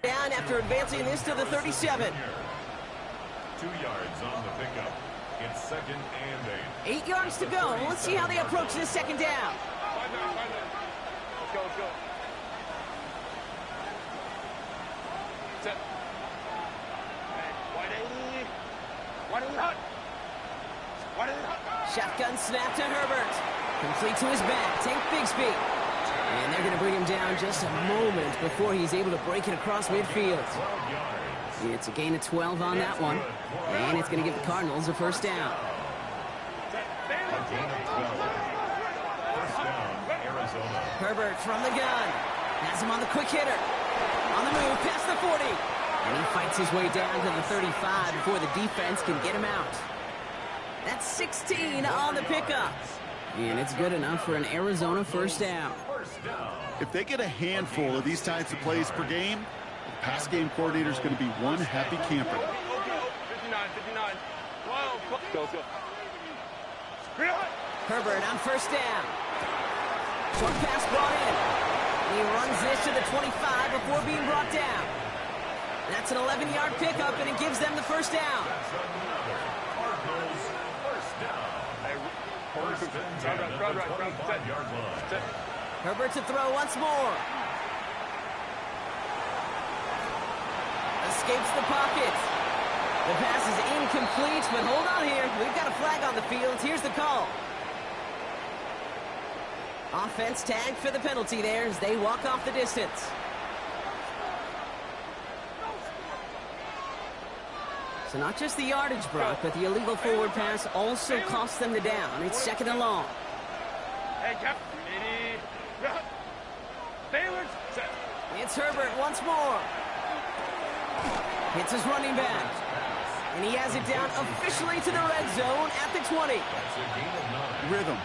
Down after advancing this to the 37. 2 yards on the pickup. It's 2nd and 8. 8 yards to go. Let's see how they approach this 2nd down. Let's go, let's go. Set. Shotgun snap to Herbert. Complete to his back. Tank Bigsby. And they're going to bring him down just a moment before he's able to break it across midfield. It's a gain of 12 on that one. And it's going to give the Cardinals a 1st down. Herbert from the gun. Has him on the quick hitter. On the move, past the 40. And he fights his way down to the 35 before the defense can get him out. That's 16 on the pickup. And it's good enough for an Arizona 1st down. If they get a handful of these types of plays per game, the pass game coordinator is going to be one happy camper. 59. Go. Herbert on 1st down. Short pass brought in. He runs this to the 25 before being brought down. That's an 11-yard pickup, and it gives them the 1st down. Herbert to throw once more. Escapes the pocket. The pass is incomplete, but hold on here. We've got a flag on the field. Here's the call. Offense tagged for the penalty there as they walk off the distance. So not just the yardage, Brock, but the illegal forward pass also cost them the down. It's 2nd and long. It's Herbert once more. Hits his running back. And he has it down officially to the red zone at the 20. Rhythm.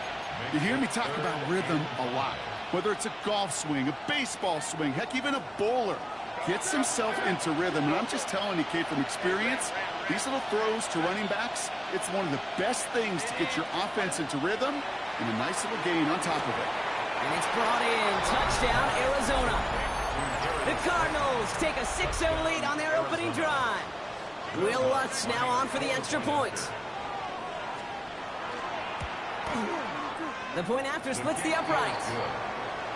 You hear me talk about rhythm a lot. Whether it's a golf swing, a baseball swing, heck, even a bowler. Gets himself into rhythm. And I'm just telling you, kid, from experience, these little throws to running backs, it's one of the best things to get your offense into rhythm and a nice little gain on top of it. And it's brought in. Touchdown, Arizona. The Cardinals take a 6-0 lead on their opening drive. Will Lutz now on for the extra point. The point after splits the upright.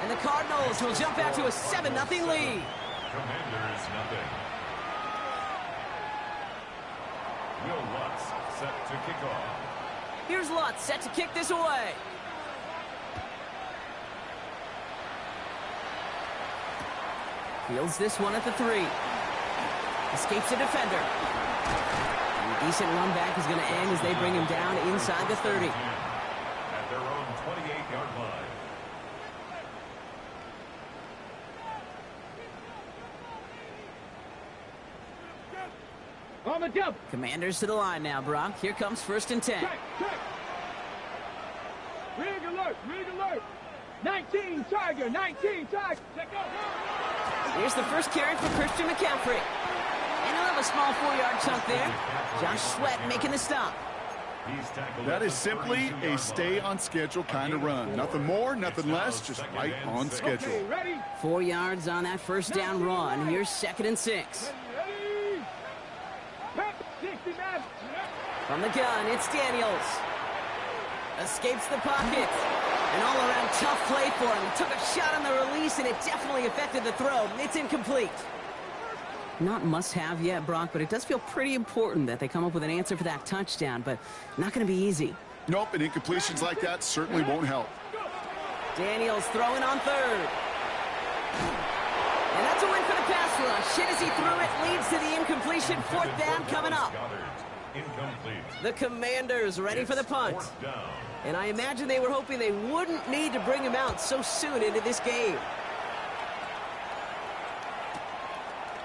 And the Cardinals will jump out to a 7-0 lead. Commanders nothing. Will Lutz set to kick off. Here's Lutz set to kick this away. Fields this one at the 3. Escapes a defender. And a decent run back is going to end as they bring him down inside the 30. At their own 28-yard line. On the jump. Commanders to the line now, Brock. Here comes 1st and 10. Check. Rig alert. 19 Tiger. Check out. Here's the first carry for Christian McCaffrey. And he'll have a small 4-yard chunk there. Josh Sweat making the stop. That is simply a stay-on-schedule kind of run. Nothing more, nothing less, just right on schedule. Okay, ready? 4 yards on that 1st down run. Here's 2nd and 6. Ready? Pep, 60 man. From the gun, it's Daniels. Escapes the pocket. An all-around tough play for him. He took a shot on the release, and it definitely affected the throw. It's incomplete. Not must-have yet, Brock, but it does feel pretty important that they come up with an answer for that touchdown, but not going to be easy. Nope, and incompletions like that certainly won't help. Daniels throwing on 3rd. And that's a win for the pass rush. Hit as he threw it, leads to the incompletion. 4th down coming up. The Commanders ready for the punt. And I imagine they were hoping they wouldn't need to bring him out so soon into this game.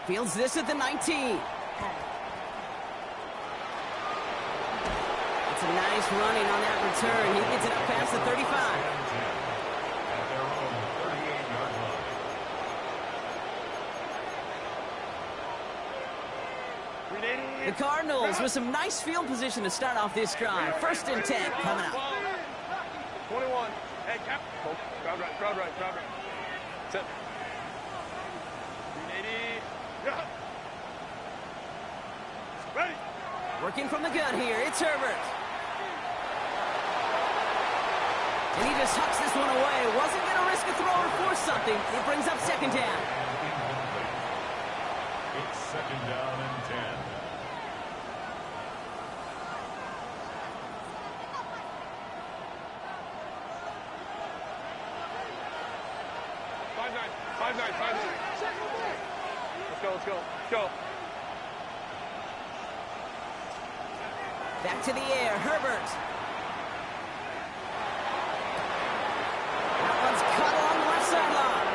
Fields this at the 19. It's a nice running on that return. He gets it up past the 35. The Cardinals with some nice field position to start off this drive. 1st and 10 coming up. 21. Hey, cap. Crowd right. Set. 380. Yeah. Ready. Working from the gun here, it's Herbert. And he just hucks this one away. Wasn't going to risk a throw or force something. It brings up second down. It's second down and 10. Five nine. Let's go. Back to the air, Herbert. That one's cut along the left sideline.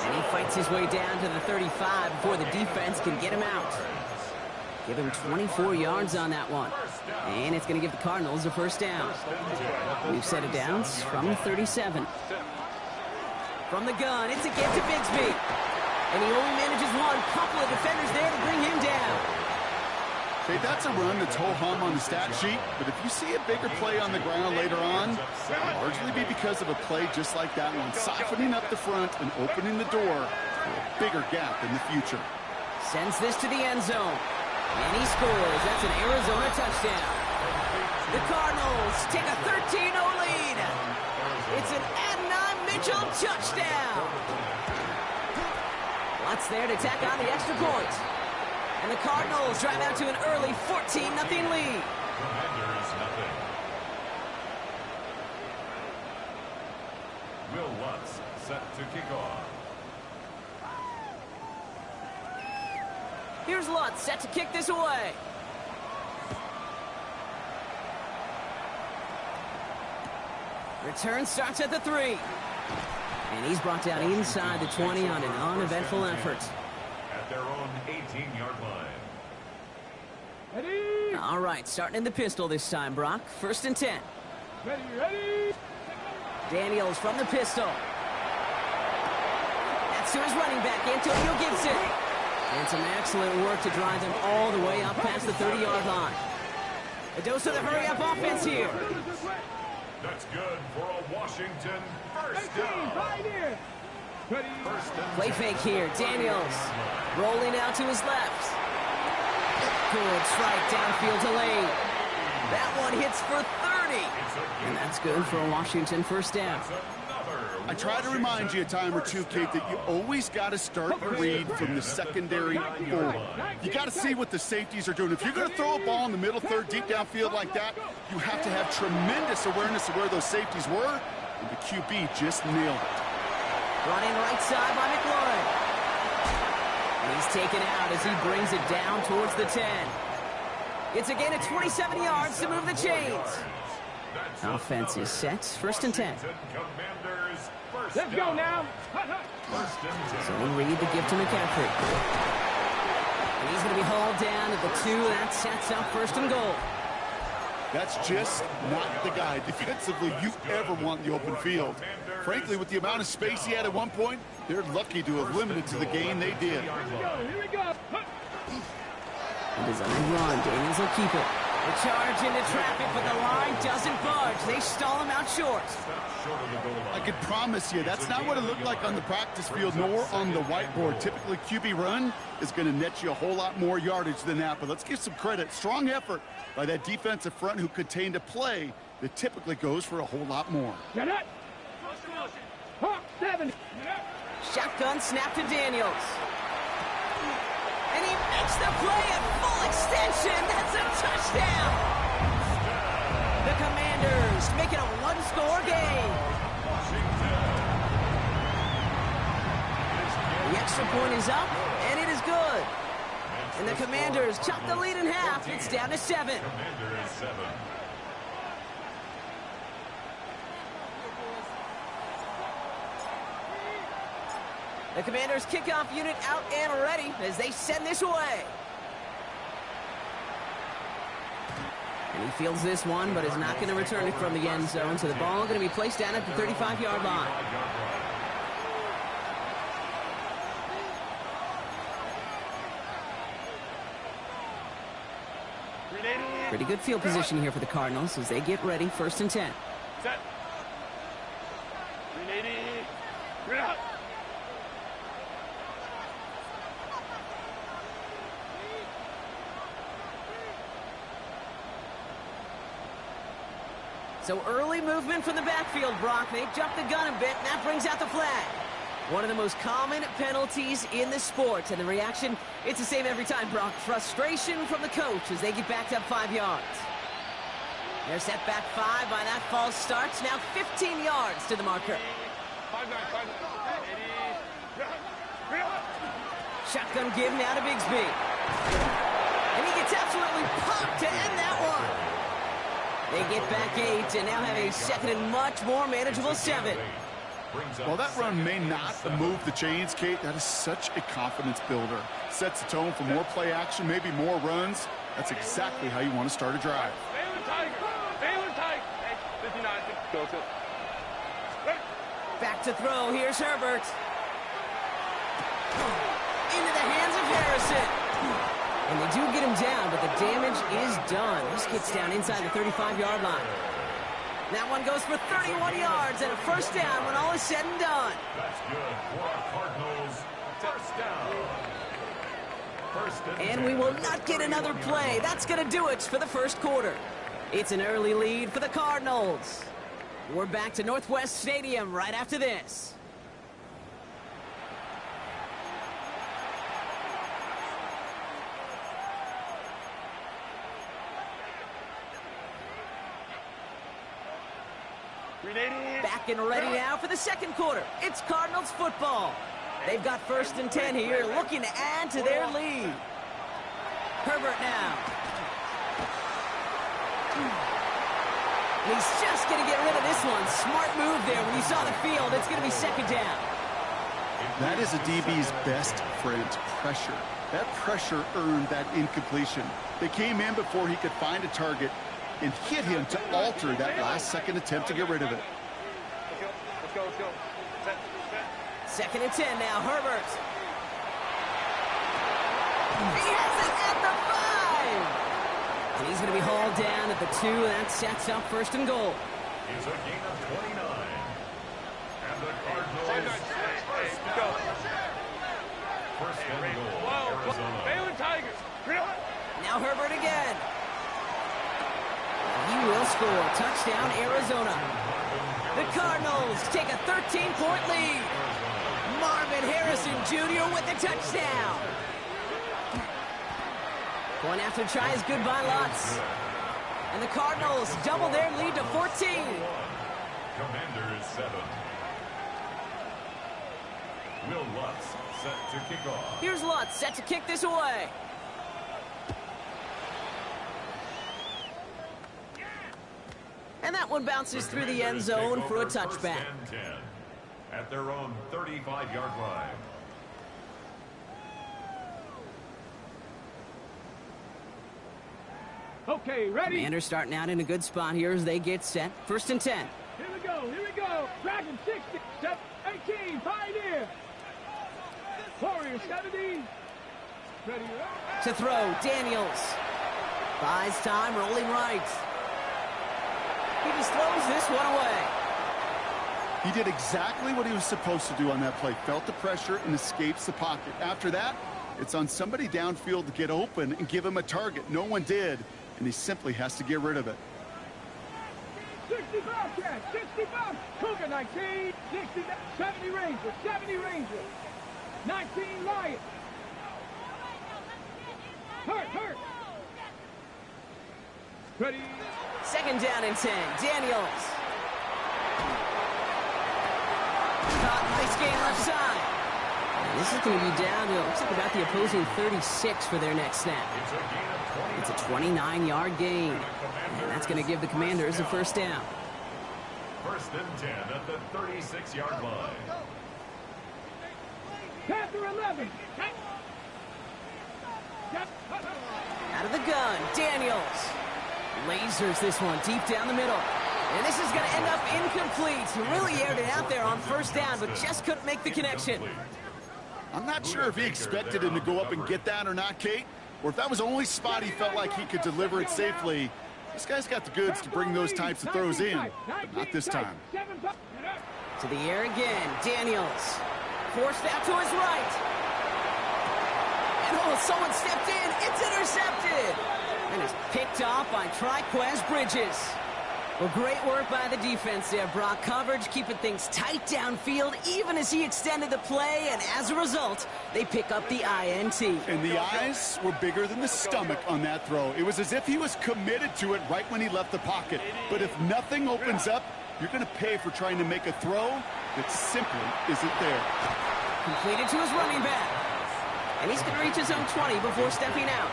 And he fights his way down to the 35 before the defense can get him out. Give him 24 yards on that one. And it's going to give the Cardinals a first down. New set of downs from the 37. From the gun, it's a give to Bigsby. And he only manages one. Couple of defenders there to bring him down. Okay, that's a run that's ho-hum on the stat sheet, but if you see a bigger play on the ground later on, it'll largely be because of a play just like that one, softening up the front and opening the door for a bigger gap in the future. Sends this to the end zone. And he scores. That's an Arizona touchdown. The Cardinals take a 13-0 lead. It's an Adonai Mitchell touchdown. Lots there to tack on the extra point. And the Cardinals drive out to an early 14-0 lead. Commanders nothing. Will Lutz set to kick off. Here's Lutz set to kick this away. Return starts at the 3. And he's brought down inside the 20 on an uneventful effort. At their own 18-yard line. Ready? All right, starting in the pistol this time, Brock. First and 10. Ready? Daniels from the pistol. That's to his running back, Antonio Gibson. And some excellent work to drive them all the way up past the 30-yard line. A dose of the hurry-up offense here. That's good for a Washington first down. Right here. Ready? First and Play fake here, Daniels. Rolling out to his left. Good strike downfield to Lane. That one hits for 30. And that's good for a Washington first down. I try to remind you a time or two, Kate, that you always got to start your read from the secondary forward. You got to see what the safeties are doing. If you're going to throw a ball in the middle third, deep downfield like that, you have to have tremendous awareness of where those safeties were, and the QB just nailed it. Brought in right side by McLaurin. And he's taken out as he brings it down towards the 10. It's again at 27 yards to move the chains. Offense is set. First and 10. Let's go now. So we'll read the gift to McCaffrey. And he's going to be hauled down at the 2. That sets up first and goal. That's just not the guy defensively you ever want in the open field. Frankly, with the amount of space he had at one point, they're lucky to have limited to the gain they did. Here we go. A design run. Daniels will keep it. The charge into traffic, but the line doesn't budge. They stall him out short. I can promise you, that's not what it looked like on the practice field, nor on the whiteboard. Typically, QB run is going to net you a whole lot more yardage than that. But let's give some credit. Strong effort by that defensive front who contained a play that typically goes for a whole lot more. Get it. Hawk 7. Shotgun snap to Daniels. And he makes the play at full extension. That's a touchdown. The Commanders make it a one-score game. The extra point is up, and it is good. And the Commanders chop the lead in half. It's down to 7. Commanders 7. The Commanders' kickoff unit out and ready as they send this away. And he fields this one, but is not going to return it from the end zone. So the ball going to be placed down at the 35-yard line. Pretty good field position here for the Cardinals as they get ready. First and 10. Set. 380. Bring it up. So early movement from the backfield, Brock. They jumped the gun a bit, and that brings out the flag. One of the most common penalties in the sport. And the reaction, it's the same every time, Brock. Frustration from the coach as they get backed up 5 yards. They're set back 5 by that false start. Now 15 yards to the marker. 5-9, 5-9. Shotgun give now to Bigsby. And he gets absolutely popped to end that one. They get back 8 and now have a second and much more manageable 7. Well, that run may not move the chains, Kate. That is such a confidence builder. Sets the tone for more play action, maybe more runs. That's exactly how you want to start a drive. Baylor Tiger. Baylor Tiger. 59. Go. Back to throw. Here's Herbert. Into the hands of Harrison. And they do get him down, but the damage is done. This gets down inside the 35-yard line. That one goes for 31 yards and a first down when all is said and done. That's good for our Cardinals. First down. And we will not get another play. That's going to do it for the first quarter. It's an early lead for the Cardinals. We're back to Northwest Stadium right after this. Back and ready now for the second quarter. It's Cardinals football. They've got 1st and 10 here, looking to add to their lead. Herbert now. He's just going to get rid of this one. Smart move there when you saw the field. It's going to be second down. That is a DB's best friend, pressure. That pressure earned that incompletion. They came in before he could find a target and hit him to alter that last-second attempt to get rid of it. Let's go. Set. 2nd and 10 now, Herbert. He has it at the 5. And he's going to be hauled down at the 2, and that sets up 1st and goal. It's a gain of 29. And the Cardinals First down. First and goal, Arizona. Baylor Tigers. Now Herbert again. He will score. Touchdown, Arizona. The Cardinals take a 13-point lead. Marvin Harrison Jr. with the touchdown. Going after try is good by Lutz. And the Cardinals double their lead to 14. Commanders 7. Will Lutz set to kick off. Here's Lutz set to kick this away. And that one bounces through the end zone for a touchback. 1st and 10 at their own 35-yard line. Okay, ready? Commanders starting out in a good spot here as they get set. 1st and 10. Here we go. Dragon 60, 18, Pioneer. Warrior 70. Ready, To throw, Daniels. Buys time, rolling right. He just throws this one away. He did exactly what he was supposed to do on that play. Felt the pressure and escapes the pocket. After that, it's on somebody downfield to get open and give him a target. No one did, and he simply has to get rid of it. 60 Bobcat, 60 Bob. Cougar 19, 60, 70 Ranger, 19 Lion. Hurt. Ready. 2nd down and 10. Daniels. Caught, nice game left side. And this is going to be down to, looks like about the opposing 36 for their next snap. It's a 29-yard gain. And that's going to give the Commanders a 1st down. 1st and 10 at the 36-yard line. Panther 11. Out of the gun, Daniels. Lasers this one deep down the middle. And this is going to end up incomplete. He really aired it out there on 1st down, but just couldn't make the connection. I'm not sure if he expected him to go up and get that or not, Kate, or if that was the only spot he felt like he could deliver it safely. This guy's got the goods to bring those types of throws in, but not this time. To the air again, Daniels. Forced out to his right. And someone stepped in. It's intercepted. And it's picked off by Triquez Bridges. Well, great work by the defense there, Brock. Coverage, keeping things tight downfield, even as he extended the play, and as a result, they pick up the INT. And the eyes were bigger than the stomach on that throw. It was as if he was committed to it right when he left the pocket. But if nothing opens up, you're going to pay for trying to make a throw that simply isn't there. Completed to his running back. And he's going to reach his own 20 before stepping out.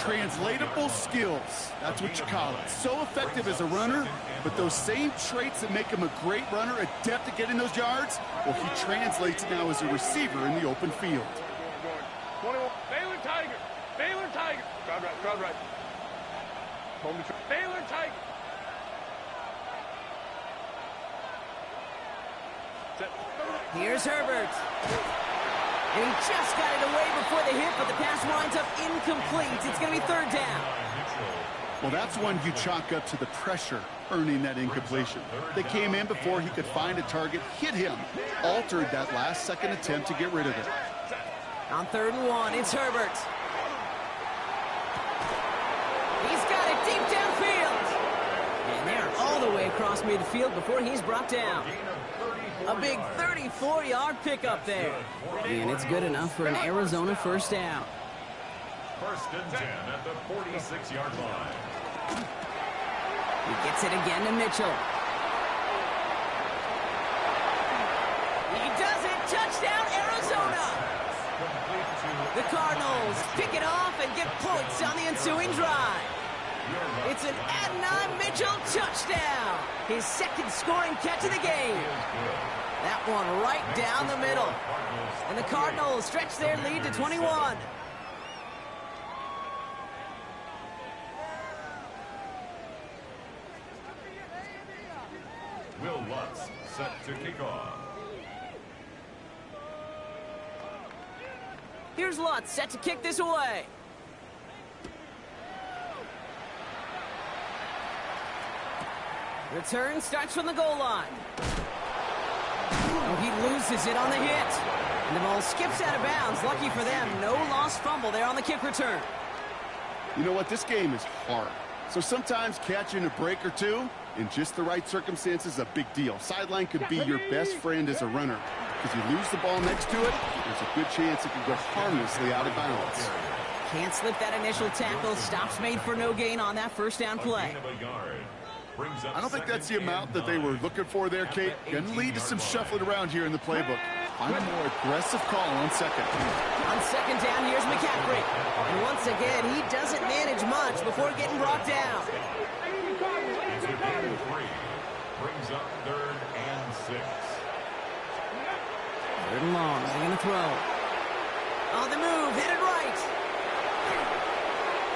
Translatable skills. That's what you call it. So effective as a runner, but those same traits that make him a great runner, adept at getting those yards, well, he translates now as a receiver in the open field. 21. Baylor Tiger. Baylor Tiger. Crowd right. Crowd right. Home to Baylor Tiger. Set. Here's Herbert. And he just got it away before the hit, but the pass winds up incomplete. It's going to be third down. Well, that's one you chalk up to the pressure earning that incompletion. They came in before he could find a target, hit him, altered that last-second attempt to get rid of it. On 3rd and 1, it's Herbert. He's got it deep downfield. And they're all the way across midfield before he's brought down. A big 34-yard pickup there. And it's good enough for an Arizona first down. 1st and 10 at the 46-yard line. He gets it again to Mitchell. He does it. Touchdown, Arizona. The Cardinals pick it off and get points on the ensuing drive. It's an Adonai Mitchell touchdown. His 2nd scoring catch of the game. That one right down the middle. And the Cardinals stretch their lead to 21. Will Lutz set to kick off. Here's Lutz set to kick this away. Return starts from the goal line. Oh, he loses it on the hit. And the ball skips out of bounds. Lucky for them, no lost fumble there on the kick return. You know what? This game is hard. So sometimes catching a break or two in just the right circumstances is a big deal. Sideline could be your best friend as a runner. Because you lose the ball next to it, there's a good chance it could go harmlessly out of bounds. Can't slip that initial tackle. Stops made for no gain on that first down play. I don't think that's the amount that they were looking for there, Kate. Going to lead to some shuffling around here in the playbook. Find a more aggressive call on 2nd. On 2nd down, here's McCaffrey. And once again, he doesn't manage much before getting brought down. Brings up 3rd and 6. 3rd and long. They're going to throw. On the move, headed right.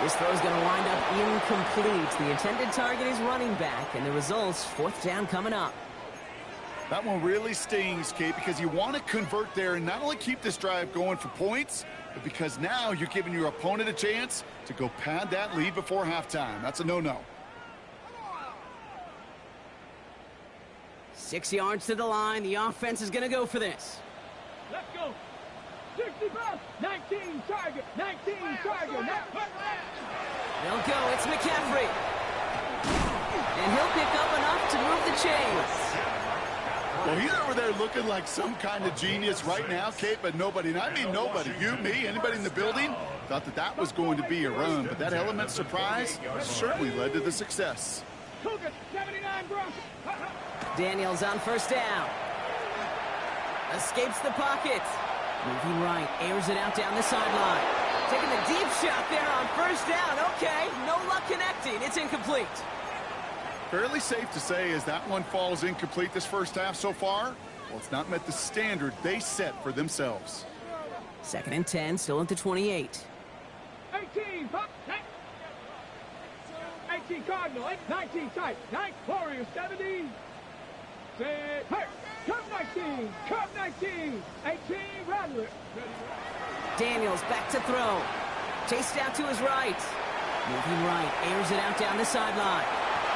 This throw is going to wind up incomplete. The intended target is running back, and the result's 4th down coming up. That one really stings, Kate, because you want to convert there and not only keep this drive going for points, but because now you're giving your opponent a chance to go pad that lead before halftime. That's a no-no. 6 yards to the line. The offense is going to go for this. Let's go. 65, 19, target, 19, target. They'll go. It's McCaffrey. And he'll pick up enough to move the chains. Well, he's over there looking like some kind of genius right now, Kate, but nobody, and I mean nobody, you, me, anybody in the building, thought that that was going to be a run. But that element of surprise certainly led to the success. 79 Broncos. Daniels on 1st down. Escapes the pocket. Moving right, airs it out down the sideline. Taking the deep shot there on 1st down. Okay, no luck connecting. It's incomplete. Fairly safe to say as that one falls incomplete this first half so far, well, it's not met the standard they set for themselves. 2nd and 10, still at the 28. 18, pop, 18 Cardinal, 19 tight, 9 Warriors, 70. Set, hey, Cup 19, Cup 19, 18 Rattler. Daniels back to throw. Chased out to his right. Moving right, airs it out down the sideline.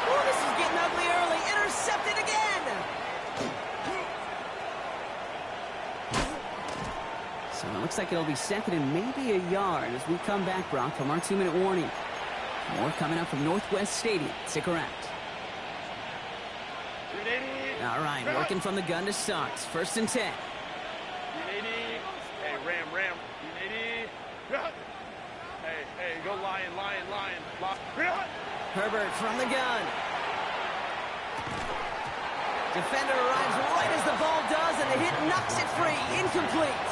Oh, this is getting ugly early. Intercepted again. So it looks like it'll be 2nd and maybe a yard as we come back, Brock, from our 2-minute warning. More coming up from Northwest Stadium. Stick around. All right, working from the gun to start. 1st and 10. Hey, ram. Hey, go lion. Herbert from the gun. Defender arrives right as the ball does, and the hit knocks it free. Incomplete.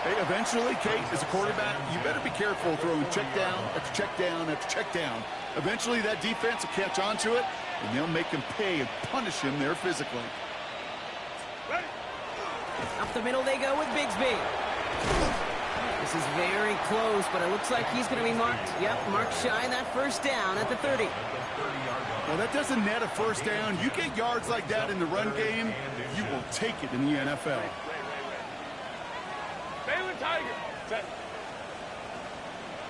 Hey, eventually, Kate, as a quarterback, you better be careful throwing check down after check down after check down. Eventually, that defense will catch on to it, and they'll make him pay and punish him there physically. Up the middle they go with Bigsby. This is very close, but it looks like he's going to be marked. Yep, marked shy that 1st down at the 30. Well, that doesn't net a 1st down. You get yards like that in the run game, you will take it in the NFL. Baylor Tiger. Set.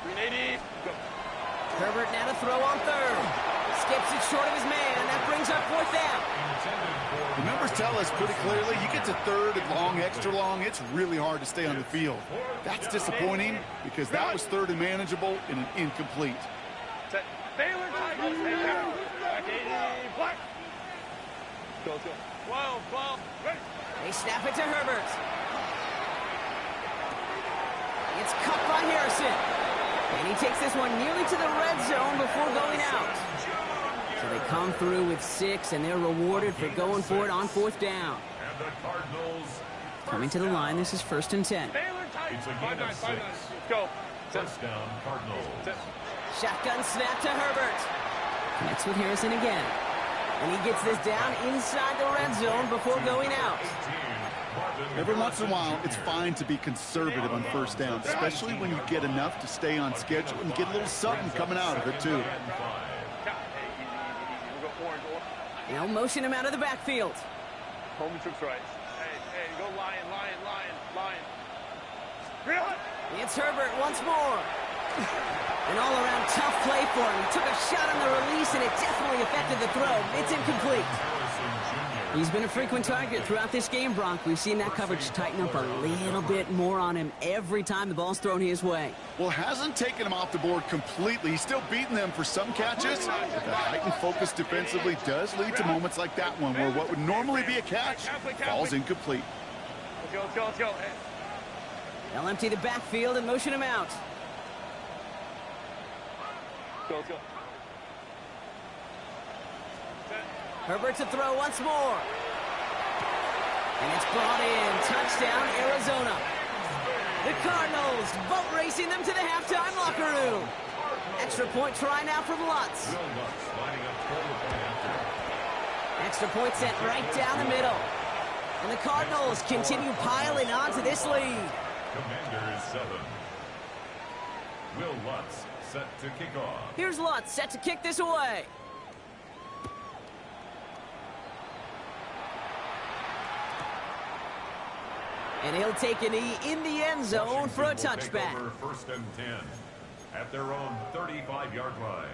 380. Go. Herbert now to throw on 3rd. Skips it short of his man. That brings up 4th down. The numbers tell us pretty clearly, you get to 3rd and long, extra long, it's really hard to stay on the field. That's disappointing because that was 3rd and manageable and an incomplete. Set. Baylor Tiger. Back 80. Black. Go. 12. Ready. They snap it to Herbert. It's cut by Harrison. And he takes this one nearly to the red zone before going out. So they come through with 6, and they're rewarded for going for it on 4th down. And the Cardinals Coming to the line, this is 1st and 10. It's a gain of 6. Go. 1st down, Cardinals. Shotgun snap to Herbert. Connects with Harrison again. And he gets this down inside the red zone before going out. Every once in a while, it's fine to be conservative on 1st down, especially when you get enough to stay on schedule and get a little something coming out of it, too. They'll motion him out of the backfield. Home trips right. Hey, go lion. It's Herbert once more. An all-around tough play for him. He took a shot on the release, and it definitely affected the throw. It's incomplete. He's been a frequent target throughout this game, Bronk. We've seen that coverage tighten up a little bit more on him every time the ball's thrown his way. Well, hasn't taken him off the board completely. He's still beating them for some catches. But the heightened focus defensively does lead to moments like that one where what would normally be a catch falls incomplete. Let's go. Hey. They'll empty the backfield and motion him out. Let's go. Herbert to throw once more. And it's brought in. Touchdown, Arizona. The Cardinals boat racing them to the halftime locker room. Extra point try now from Lutz. Extra point sent right down the middle. And the Cardinals continue piling on to this lead. Commanders 7. Will Lutz set to kick off. Here's Lutz set to kick this away. And he'll take a knee in the end zone for a touchback. 1st and 10 at their own 35-yard line.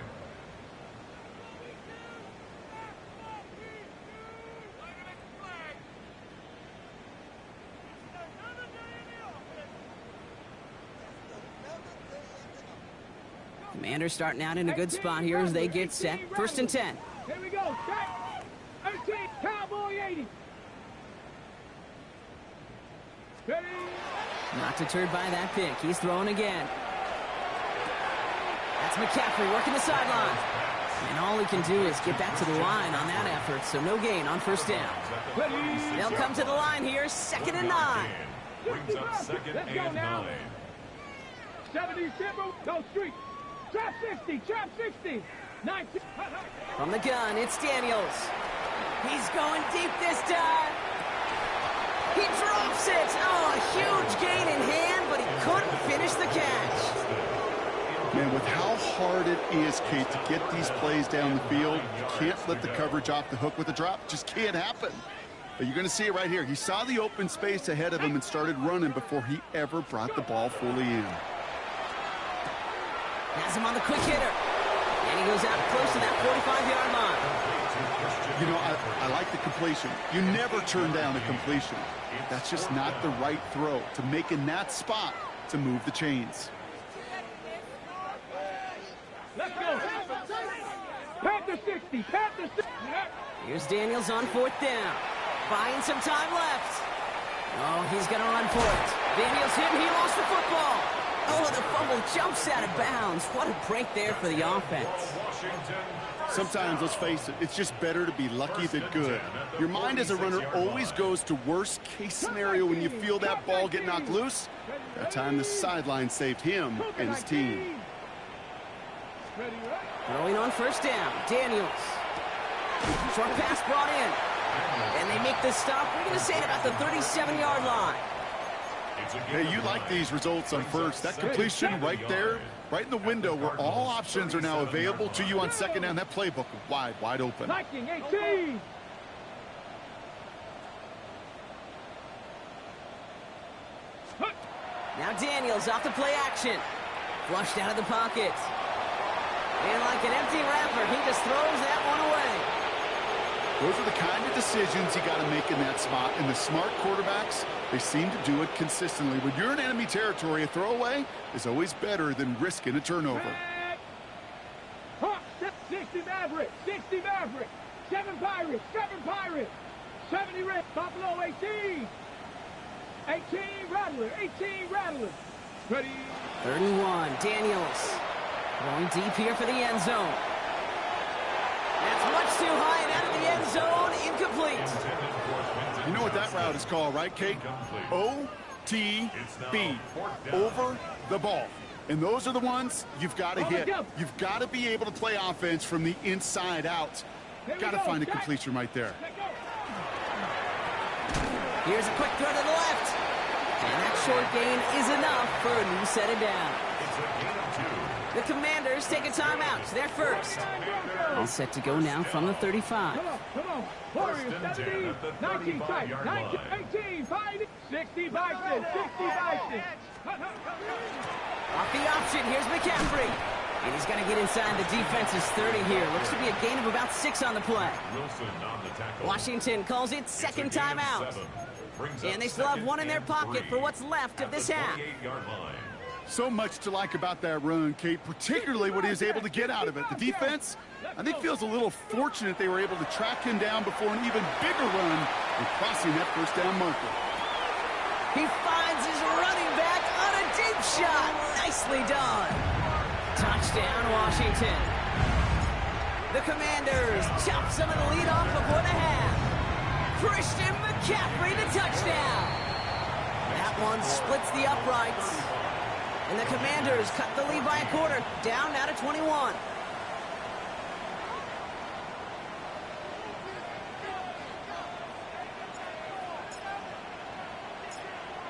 Commanders starting out in a good spot here as they get set. 1st and 10. Here we go. Set. 18. Cowboy 80. Ready. Not deterred by that pick. He's throwing again. That's McCaffrey working the sideline. And all he can do is get back to the line on that effort, so no gain on 1st down. They'll come to the line here, 2nd and 9. Brings up 2nd and 9. 70 simple. Go street. Trap 60. Trap 60. 19. From the gun, it's Daniels. He's going deep this time. He drops it. Oh, a huge gain in hand, but he couldn't finish the catch. Man, with how hard it is, Kate, to get these plays down the field, you can't let the coverage off the hook with a drop. It just can't happen. But you're going to see it right here. He saw the open space ahead of him and started running before he ever brought the ball fully in. Has him on the quick hitter. And he goes out close to that 45-yard line. You know, I like the completion. You never turn down a completion. That's just not the right throw to make in that spot to move the chains. Let's go. Panthers 60. Panthers 60. Here's Daniels on 4th down. Buying some time left. Oh, he's going to run for it. Daniels hit and he lost the football. Oh, the fumble jumps out of bounds. What a break there for the offense. Sometimes, let's face it, it's just better to be lucky than good. Your mind as a runner always goes to worst case scenario when you feel that ball get knocked loose. That time the sideline saved him and his team. Throwing on 1st down, Daniels. Short pass brought in. And they make the stop, we're going to say at about the 37-yard line. Hey, you like these results on first. That completion right there, right in the window where all options are now available to you on 2nd down. That playbook wide open. Viking 18. Now Daniels off the play action. Flushed out of the pocket. And like an empty wrapper, he just throws that one away. Those are the kind of decisions you got to make in that spot. And the smart quarterbacks, they seem to do it consistently. When you're in enemy territory, a throwaway is always better than risking a turnover. 60 Maverick, 60 Maverick, 7 Pirates, 7 Pirates, 70 Red, Buffalo 18. 18 Rattler, 18 Rattler. Ready. 31, Daniels. Going deep here for the end zone. That's much too high and out of the end zone. Incomplete. You know what that route is called, right, Kate? OTB. Over the ball. And those are the ones you've got to hit. You've got to be able to play offense from the inside out. Got to find a completion right there. Here's a quick throw to the left. And that short gain is enough for a new set of down. The Commanders take a timeout. They're first. All set to go now from the 35. Come on. Warriors 17, 19 tight, 19, 18, 5, 60 Bison, 60 Bison. Off the option, here's McCaffrey. And he's going to get inside the defense's 30 here. Looks to be a gain of about 6 on the play. Washington calls it second timeout. And they still have one in their pocket for what's left of this half. So much to like about that run, Kate, particularly what he was able to get out of it. The defense, I think, feels a little fortunate they were able to track him down before an even bigger run and crossing that first down marker. He finds his running back on a deep shot. Nicely done. Touchdown, Washington. The Commanders chop some of the lead off before the half. Christian McCaffrey, the touchdown. That one splits the uprights. And the Commanders cut the lead by a quarter, down now to 21.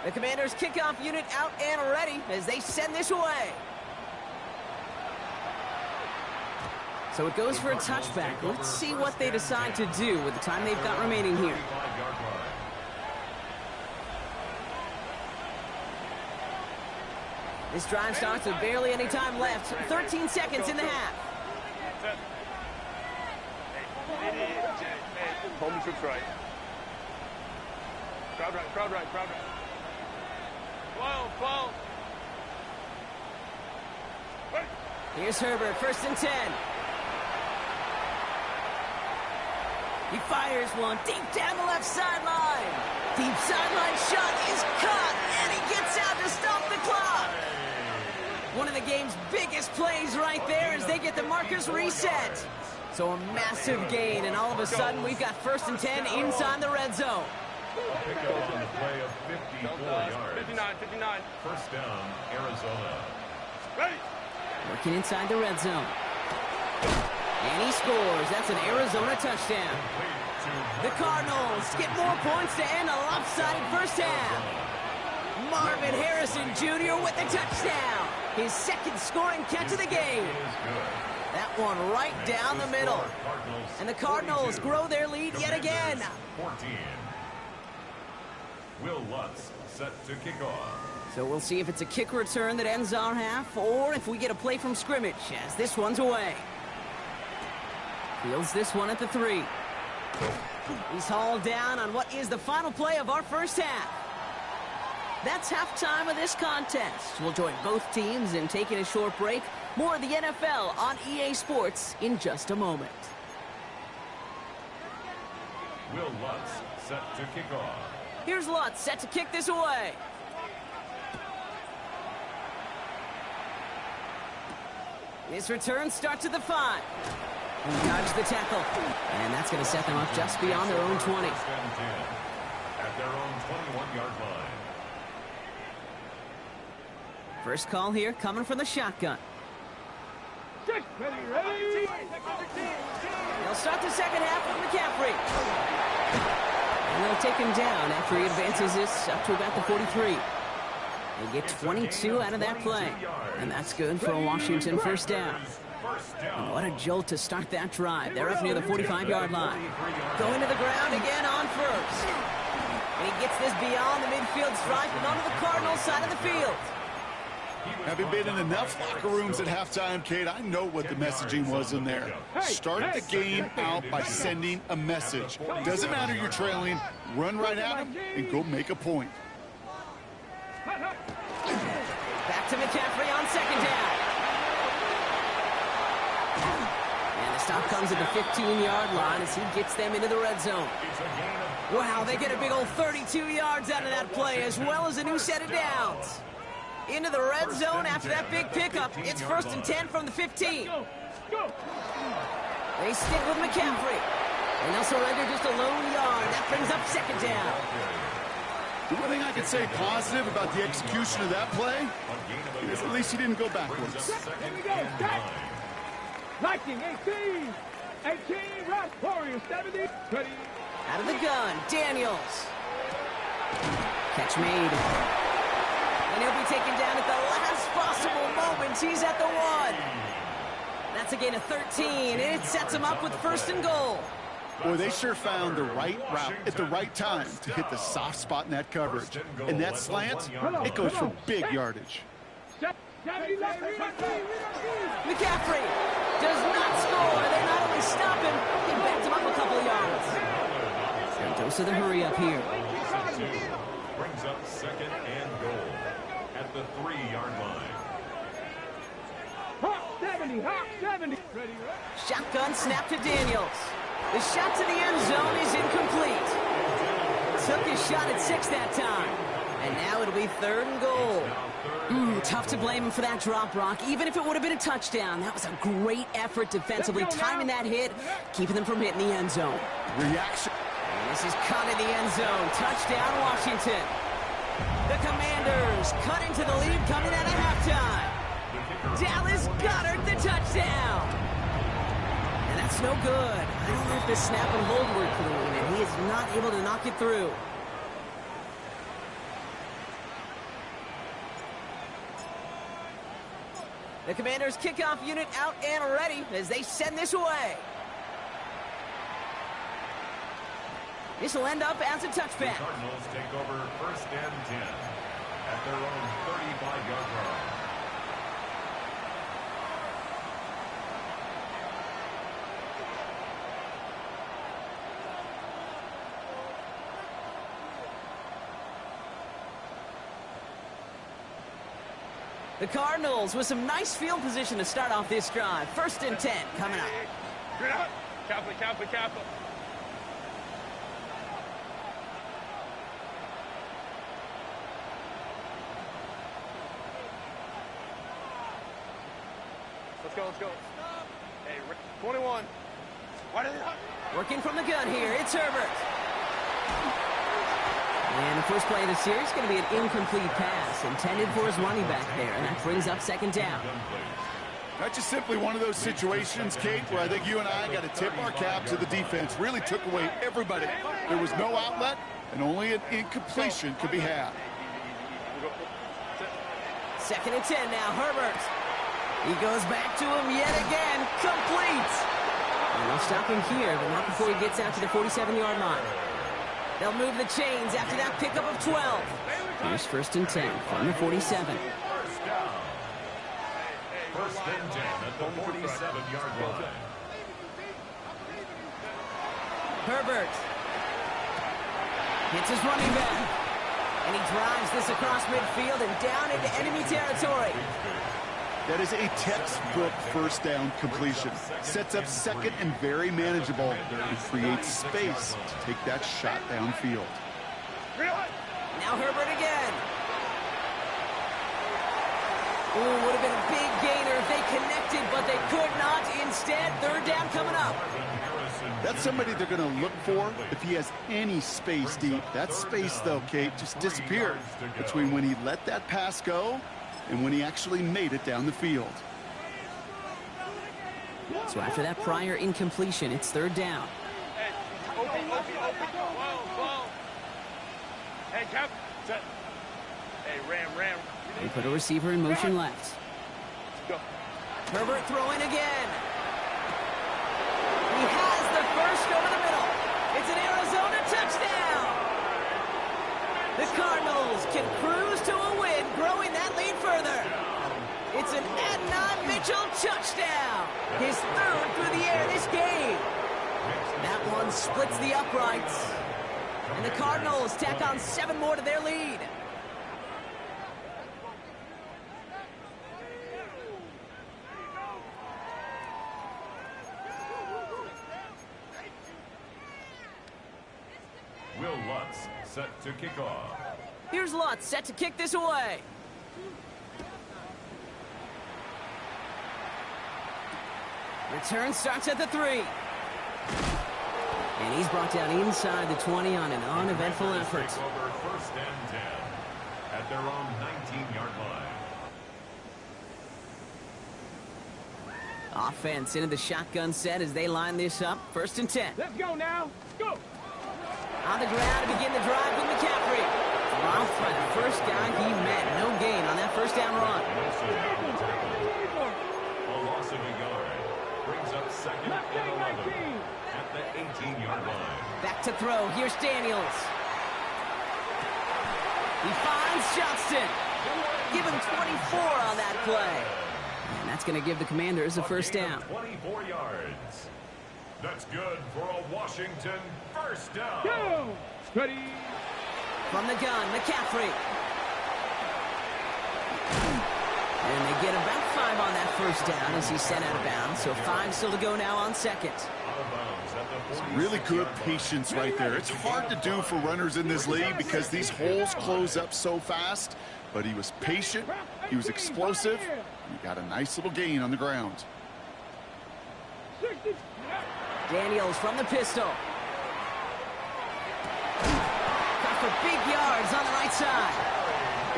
The Commanders kickoff unit out and ready as they send this away. So it goes for a touchback. Let's see what they decide to do with the time they've got remaining here. This drive starts with barely any time left. 13 seconds in the half. Home troops right. Crowd right, crowd right, crowd right. 12. Wait. Here's Herbert, 1st and 10. He fires one deep down the left sideline. Deep sideline shot is caught, and he gets out to stop the clock. One of the game's biggest plays right there as they get the markers reset. So a massive gain, and all of a sudden we've got 1st and 10 inside the red zone. Pick up on the play of 54 yards. 59. First down, Arizona. Ready. Working inside the red zone. And he scores. That's an Arizona touchdown. The Cardinals get more points to end a lopsided first half. Marvin Harrison Jr. with the touchdown. His 2nd scoring catch of the game. That one right down the middle. And the Cardinals grow their lead yet again. 14. Will Lutz set to kick off. So we'll see if it's a kick return that ends our half or if we get a play from scrimmage as this one's away. Fields this one at the 3. He's hauled down on what is the final play of our first half. That's halftime of this contest. We'll join both teams in taking a short break. More of the NFL on EA Sports in just a moment. Will Lutz set to kick off. Here's Lutz set to kick this away. This return starts at the 5. Dodge the tackle. And that's going to set them up just beyond their own 20. At their own 21-yard line. First call here coming from the shotgun. Ready. They'll start the second half with McCaffrey. And they'll take him down after he advances this up to about the 43. They get 22 out of that play. And that's good for a Washington first down. And what a jolt to start that drive. They're up near the 45-yard line. Going to the ground again on first. And he gets this beyond the midfield stripe and onto the Cardinals side of the field. Having been in enough locker rooms at halftime, Kate, I know what the messaging was in there. Start the game out by sending a message. Doesn't matter you're trailing, run right at them and go make a point. Back to McCaffrey on second down. And the stop comes at the 15-yard line as he gets them into the red zone. Wow, they get a big old 32 yards out of that play as well as a new set of downs. Into the red zone after that big pickup. It's 1st and 10 from the 15. They stick with McCaffrey. And they'll surrender just a lone yard. That brings up second down. The one thing I can say positive about the execution of that play is at least he didn't go backwards. Here we go. Viking 18. 18, right. Warriors 70. Ready. Out of the gun, Daniels. Catch made. And he'll be taken down at the last possible moment. He's at the 1. That's a gain of 13, and it sets him up with 1st and goal. Boy, they sure found the right route at the right time to hit the soft spot in that coverage. And that slant, it goes for big yardage. McCaffrey does not score. They not only stop him, they backed him up a couple of yards. And dose of the hurry up here. Brings up 2nd and goal at the 3-yard line. Hawk 70. Shotgun snap to Daniels. The shot to the end zone is incomplete. Took his shot at 6 that time. And now it'll be 3rd and goal. Tough to blame him for that drop, Brock. Even if it would have been a touchdown, that was a great effort defensively, timing that hit, keeping them from hitting the end zone. Reaction. And this is cut in the end zone. Touchdown, Washington. The Commanders cut into the lead coming out of halftime. Dallas Goedert the touchdown. And that's no good. I don't know if this snap and hold were clean, and he is not able to knock it through. The Commanders' kickoff unit out and ready as they send this away. This will end up as a touchback. The Cardinals take over 1st and 10 at their own 35-yard line. The Cardinals with some nice field position to start off this drive. 1st and 10 coming up. Kappa. Let's go. Hey, 21. Why did they... Working from the gun here, it's Herbert. And the first play of the series is going to be an incomplete pass intended for his running back there, and that brings up 2nd down. That's just simply one of those situations, Kate, where I think you and I got to tip our cap to the defense. Really took away everybody. There was no outlet, and only an incompletion could be had. 2nd and 10 now, Herbert. He goes back to him yet again, complete. And they'll stop him here, but not before he gets out to the 47-yard line. They'll move the chains after that pickup of 12. Here's 1st and 10 from the 47. 1st and 10 at the 47-yard line. Herbert hits his running back. And he drives this across midfield and down into enemy territory. That is a textbook first down completion. Sets up second and very manageable and creates space to take that shot downfield. Now Herbert again. Ooh, would have been a big gainer if they connected, but they could not. Instead, third down coming up. That's somebody they're going to look for if he has any space deep. That space, though, Kate, just disappeared between when he let that pass go and when he actually made it down the field. So after that prior incompletion, it's third down. Hey, Cap. Set. Hey, Ram. They put a receiver in motion left. Go. Herbert throwing again. He has the first over the middle. It's an Arizona touchdown. The Cardinals can cruise to a win, growing that lead further. It's an Adnan Mitchell touchdown. His third through the air this game. That one splits the uprights. And the Cardinals tack on 7 more to their lead. Will Lutz set to kick off. Here's Lutz set to kick this away. Return starts at the 3. And he's brought down inside the 20 on an uneventful effort. Take over first and 10 at their own 19-yard line. Offense into the shotgun set as they line this up. First and 10. Let's go now. Go. On the ground to begin the drive with McCaffrey. Dropped by the first guy he met. No gain on that first down run. A loss of a yard brings up second and 11 at the 18-yard line. Back to throw. Here's Daniels. He finds Johnston. Give him 24 on that play. And that's going to give the Commanders a first down. 24 yards. That's good for a Washington first down. Go. Ready. From the gun, McCaffrey. And they get about 5 on that first down as he's sent out of bounds. So 5 still to go now on second. Out of bounds at the 46 Really good patience right there. It's hard to do for runners in this league because these holes close up so fast. But he was patient. He was explosive. He got a nice little gain on the ground. 60. Daniels from the pistol. Got for big yards on the right side.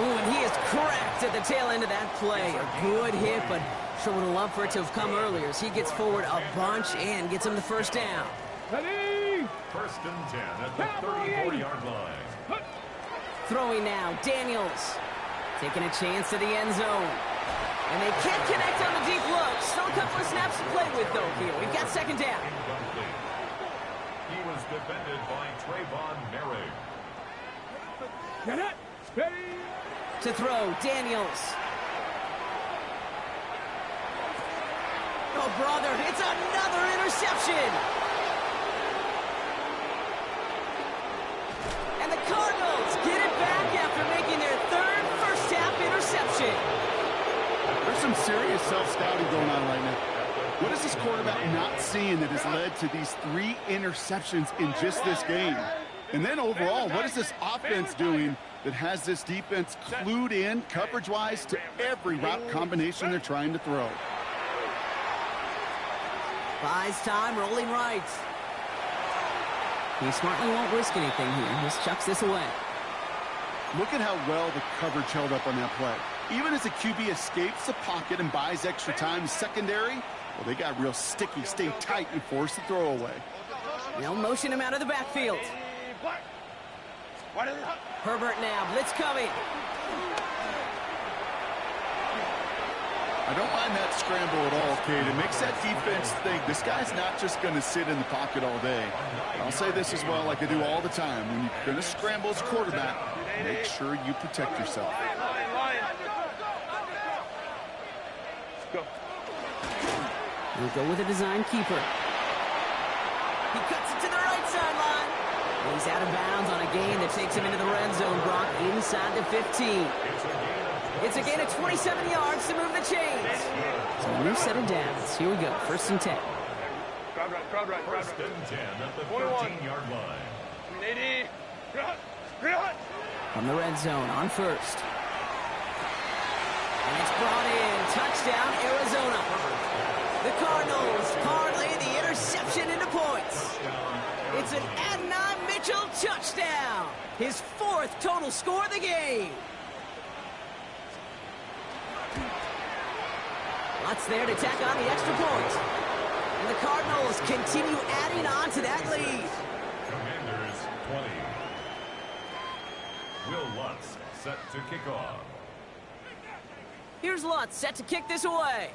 Ooh, and he is cracked at the tail end of that play. A good hit, but sure would have loved for it to have come earlier as he gets forward a bunch and gets him the first down. Ready. First and 10 at the 34-yard line. Throwing now, Daniels. Taking a chance to the end zone. And they can't connect on the deep look. Still a couple of snaps to play with, though, here. We've got second down. Incomplete. He was defended by Trayvon Merrick. Get it. Ready. To throw, Daniels. Oh, brother, it's another interception. And the Cardinals get it back after making their third first-half interception. There's some serious self-scouting going on right now. What is this quarterback not seeing that has led to these 3 interceptions in just this game? And then overall, what is this offense doing that has this defense clued in coverage-wise to every route combination they're trying to throw? Buys time, rolling right. He smartly won't risk anything here. Just chucks this away. Look at how well the coverage held up on that play. Even as the QB escapes the pocket and buys extra time secondary, well, they got real sticky, stay tight, and force the throw away. They'll motion him out of the backfield. Herbert now, blitz coming. I don't mind that scramble at all, Kate. It makes that defense think this guy's not just going to sit in the pocket all day. I'll say this as well, like I do all the time. When you're going to scramble as a quarterback, make sure you protect yourself. Go. We'll go with a design keeper. He cuts it to the right sideline. He's out of bounds on a gain that takes him into the red zone, Brock, inside the 15. It's a gain of It's a gain of 27 yards to move the chains. So a new set of downs. Here we go, 1st and 10. Crowd right. First and 10 at the 13-yard line. 80. From the red zone on 1st. And it's brought in. Touchdown, Arizona. The Cardinals parlay the interception into points. It's an Adnan Mitchell touchdown. His 4th total score of the game. Lutz there to tack on the extra point. And the Cardinals continue adding on to that lead. Commanders 20. Will Lutz set to kick off. Here's Lutz set to kick this away.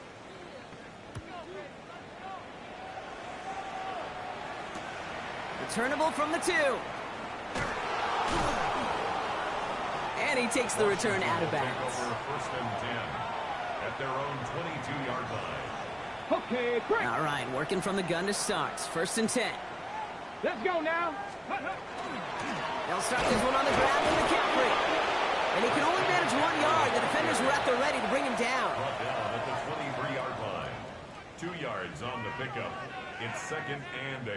Returnable from the 2. And he takes the return out of bounds. First and 10 at their own 22-yard line. Okay, great. All right, working from the gun to start. 1st and 10. Let's go now. They'll start this one on the ground in the McCaffrey. And he can only manage 1 yard. The defenders were at the ready to bring him down. Brought down at the 23-yard line. 2 yards on the pickup. It's 2nd and 8.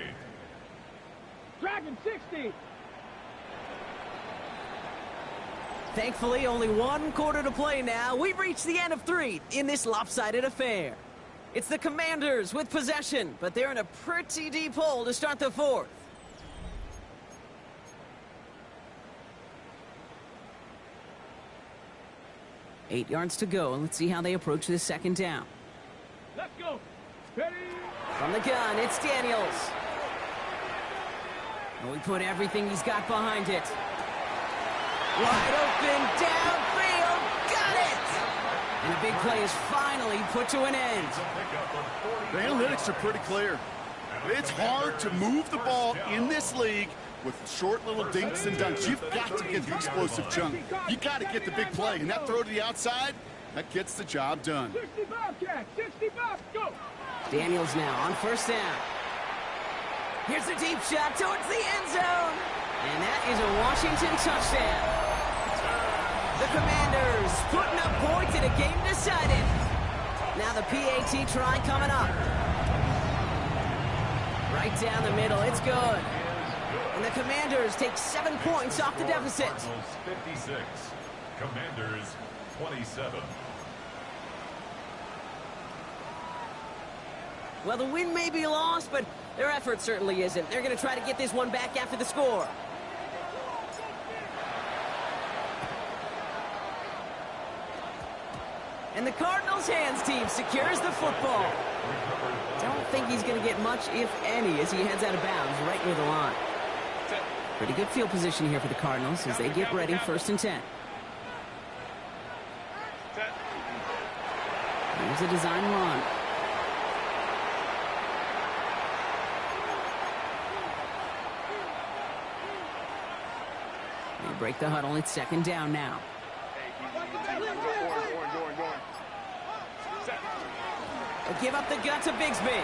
Dragon 60. Thankfully, only 1 quarter to play now. We've reached the end of 3 in this lopsided affair. It's the Commanders with possession, but they're in a pretty deep hole to start the 4th. Eight yards to go. Let's see how they approach this 2nd down. Let's go. Ready. From the gun, it's Daniels. And we put everything he's got behind it. Wide open, downfield, got it! And a big play is finally put to an end. The analytics are pretty clear. It's hard to move the ball in this league with short little dinks and dunks. You've got to get the explosive chunk. You got to get the big play. And that throw to the outside, that gets the job done. 65 catch, 65, go. Daniels now on 1st down. Here's a deep shot towards the end zone. And that is a Washington touchdown. The Commanders putting up points in a game decided. Now the PAT try coming up. Right down the middle, it's good. And the Commanders take 7 points off the deficit. Cardinals 56. Commanders 27. Well, the win may be lost, but their effort certainly isn't. They're going to try to get this one back after the score. And the Cardinals' hands team secures the football. Don't think he's going to get much, if any, as he heads out of bounds right near the line. Pretty good field position here for the Cardinals as they get ready, 1st and 10. Here's a design run. They break the huddle. It's 2nd down now. They give up the gut to Bigsby.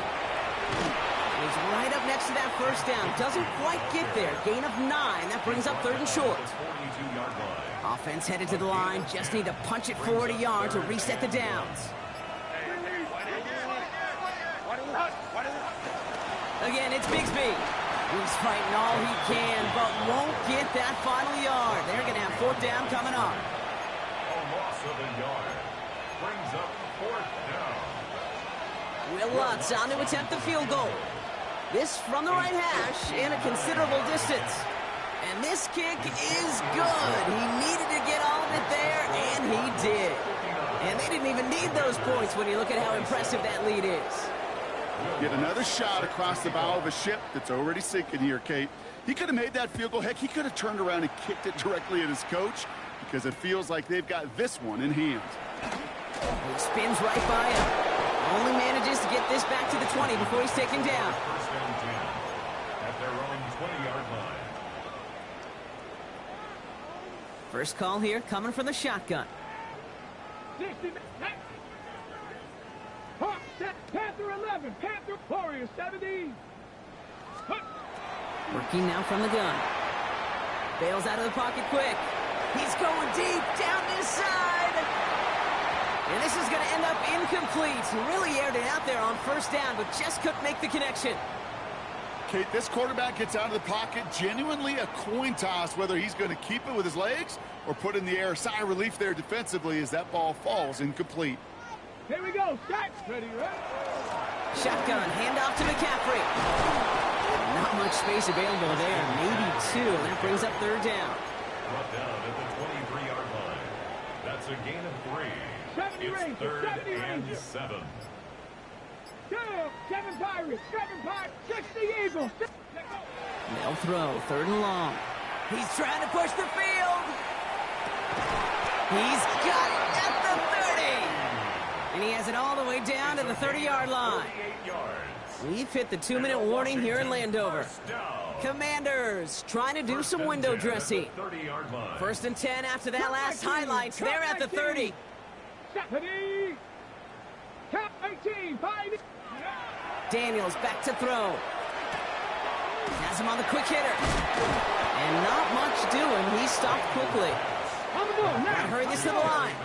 He's right up next to that 1st down. Doesn't quite get there. Gain of 9. That brings up 3rd and short. Offense headed to the line. Just need to punch it 40 yards to reset the downs. Again, it's Bigsby. He's fighting all he can, but won't get that final yard. They're going to have 4th down coming up. A loss of a yard. Brings up 4th down. Will Lutz on to attempt the field goal. This from the right hash in a considerable distance. And this kick is good. He needed to get all of it there, and he did. And they didn't even need those points when you look at how impressive that lead is. Get another shot across the bow of a ship that's already sinking here, Kate. He could have made that field goal. Heck, he could have turned around and kicked it directly at his coach because it feels like they've got this one in hand. He spins right by him. Only manages to get this back to the 20 before he's taken down. 1st and 10 at their own 20-yard line. First call here coming from the shotgun. 60. Hawk set. Panther 11. Panther Warrior 70. Working now from the gun. Bails out of the pocket quick. He's going deep down this side. And this is going to end up incomplete. Really aired it out there on first down, but just couldn't make the connection. Kate, this quarterback gets out of the pocket, genuinely a coin toss whether he's going to keep it with his legs or put in the air. Sigh of relief there defensively as that ball falls incomplete. Here we go. Set. Ready, right? Shotgun, handoff to McCaffrey. Not much space available there, maybe two, and that brings up third down. Brought down at the 23-yard line. That's a gain of 3. 70 It's Rangers, 3rd 70 and Rangers. 7. 7 Pirates, 7 Pirates, 60 Eagles. They'll throw, third and long. He's trying to push the field. He's got it at the 30. And he has it all the way down to the 30-yard line. 38 yards. We've hit the 2-minute warning here in Landover. Commanders trying to do some window dressing. 30-yard line. 1st and 10 after that last highlight. They're at the 30. Stephanie. Count 18. 5. Daniels back to throw. Has him on the quick hitter. And not much doing. He stopped quickly. On the ball now. Hurry this to the line.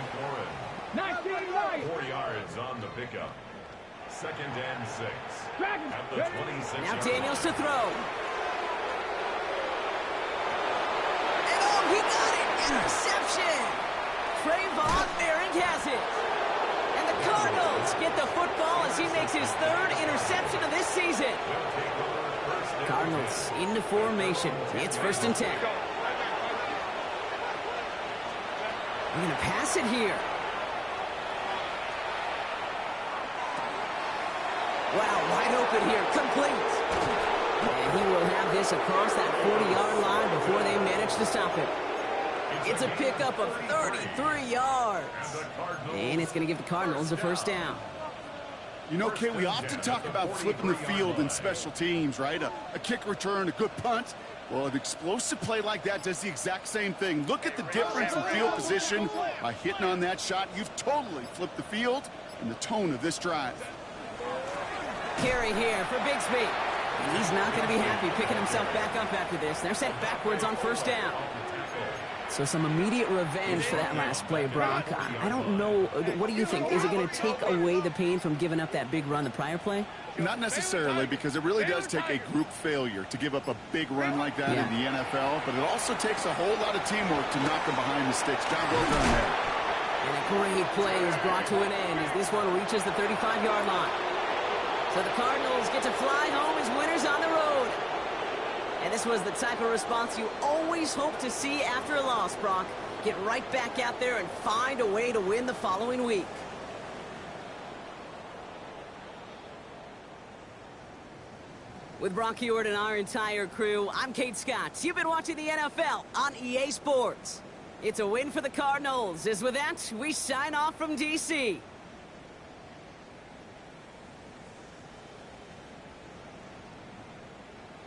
19 right. 4 yards on the pickup. 2nd and 6. Dragons. At the 26 Now yard Daniels to line. throw. And oh, he got it! Interception! Trayvon Merrick has it. And the Cardinals get the football as he makes his 3rd interception of this season. Cardinals into formation. It's 1st and 10. We're going to pass it here. Wow, wide open here. Complete. And he will have this across that 40-yard line before they manage to stop it. It's a pickup of 33 yards. And it's going to give the Cardinals a 1st down. You know, Kate, we often talk about flipping the field in special teams, right? A kick return, a good punt. Well, an explosive play like that does the exact same thing. Look at the difference in field position. By hitting on that shot, you've totally flipped the field and the tone of this drive. Carry here for Bigsby. And he's not going to be happy picking himself back up after this. They're sent backwards on 1st down. So some immediate revenge for that last play, Brock. I don't know. What do you think? Is it going to take away the pain from giving up that big run the prior play? Not necessarily, because it really does take a group failure to give up a big run like that in the NFL, but it also takes a whole lot of teamwork to knock them behind the sticks. Job well done there. And a great play is brought to an end as this one reaches the 35-yard line. So the Cardinals get to fly home as winners on the road. And this was the type of response you always hope to see after a loss, Brock. Get right back out there and find a way to win the following week. With Brock Ewart and our entire crew, I'm Kate Scott. You've been watching the NFL on EA Sports. It's a win for the Cardinals, as with that, we sign off from D.C.